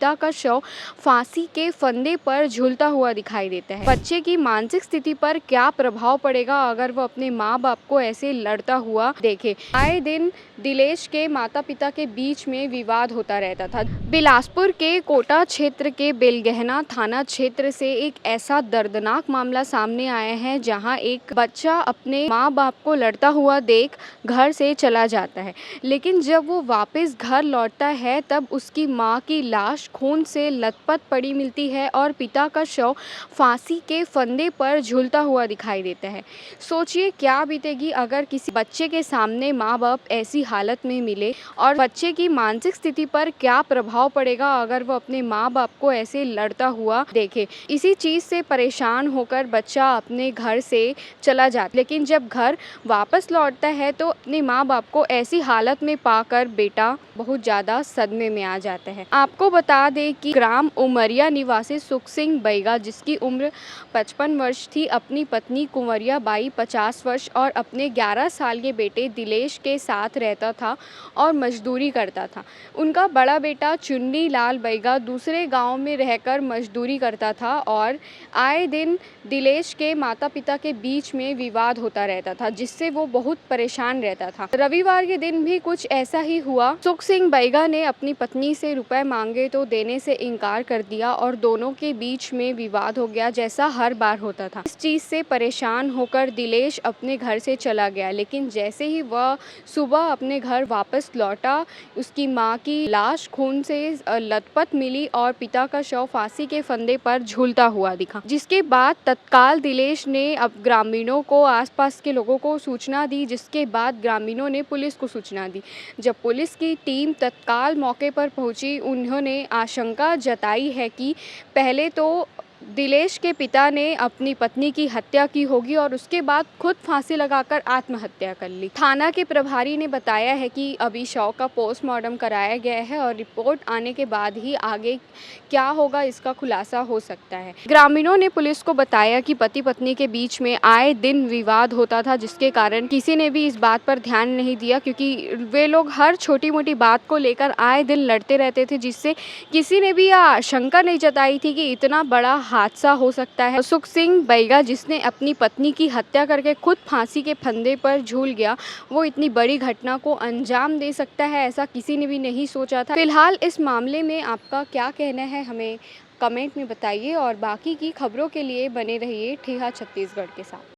पिता का शव फांसी के फंदे पर झूलता हुआ दिखाई देता है। बच्चे की मानसिक स्थिति पर क्या प्रभाव पड़ेगा अगर वो अपने माँ बाप को ऐसे लड़ता हुआ देखे। आए दिन दिलेश के माता पिता के बीच में विवाद होता रहता था। बिलासपुर के कोटा क्षेत्र के बेलगहना थाना क्षेत्र से एक ऐसा दर्दनाक मामला सामने आया है जहां एक बच्चा अपने माँ बाप को लड़ता हुआ देख घर से चला जाता है, लेकिन जब वो वापस घर लौटता है तब उसकी माँ की लाश खून से लथपथ पड़ी मिलती है और पिता का शव फांसी के फंदे पर झूलता हुआ दिखाई देता है। सोचिए क्या बीतेगी अगर किसी बच्चे के सामने माँ बाप ऐसी हालत में मिले और बच्चे की मानसिक स्थिति पर क्या प्रभाव पड़ेगा अगर वो अपने माँ बाप को ऐसे लड़ता हुआ देखे। इसी चीज़ से परेशान होकर बच्चा अपने घर से चला जाता, लेकिन जब घर वापस लौटता है तो अपने माँ बाप को ऐसी हालत में पाकर बेटा बहुत ज़्यादा सदमे में आ जाता है। आपको बता दें कि ग्राम उमरिया निवासी सुख सिंह बैगा, जिसकी उम्र 55 वर्ष थी, अपनी पत्नी कुंवरिया बाई 50 वर्ष और अपने 11 साल के बेटे दिलेश के साथ रहता था और मजदूरी करता था। उनका बड़ा बेटा चुन्नी लाल बैगा दूसरे गांव में रहकर मजदूरी करता था और आए दिन दिलेश के माता पिता के बीच में विवाद होता रहता था, जिससे वो बहुत परेशान रहता था। रविवार के दिन भी कुछ ऐसा ही हुआ। सुख सिंह बैगा ने अपनी पत्नी से रुपए मांगे तो देने से इनकार कर दिया और दोनों के बीच में विवाद हो गया, जैसा हर बार होता था। इस चीज़ से परेशान होकर दिलेश अपने घर से चला गया, लेकिन जैसे ही वह सुबह अपने घर वापस लौटा, उसकी माँ की लाश खून से लथपथ मिली और पिता का शव फांसी के फंदे पर झूलता हुआ दिखा। जिसके बाद तत्काल दिलेश ने अब ग्रामीणों को, आसपास के लोगों को सूचना दी, जिसके बाद ग्रामीणों ने पुलिस को सूचना दी। जब पुलिस की टीम तत्काल मौके पर पहुंची, उन्होंने आशंका जताई है कि पहले तो दिलेश के पिता ने अपनी पत्नी की हत्या की होगी और उसके बाद खुद फांसी लगाकर आत्महत्या कर ली। थाना के प्रभारी ने बताया है कि अभी शव का पोस्टमार्टम कराया गया है और रिपोर्ट आने के बाद ही आगे क्या होगा इसका खुलासा हो सकता है। ग्रामीणों ने पुलिस को बताया कि पति पत्नी के बीच में आए दिन विवाद होता था, जिसके कारण किसी ने भी इस बात पर ध्यान नहीं दिया, क्योंकि वे लोग हर छोटी मोटी बात को लेकर आए दिन लड़ते रहते थे, जिससे किसी ने भी यह आशंका नहीं जताई थी कि इतना बड़ा हादसा हो सकता है। सुख सिंह बैगा, जिसने अपनी पत्नी की हत्या करके खुद फांसी के फंदे पर झूल गया, वो इतनी बड़ी घटना को अंजाम दे सकता है, ऐसा किसी ने भी नहीं सोचा था। फिलहाल इस मामले में आपका क्या कहना है, हमें कमेंट में बताइए और बाकी की खबरों के लिए बने रहिए ठेहा छत्तीसगढ़ के साथ।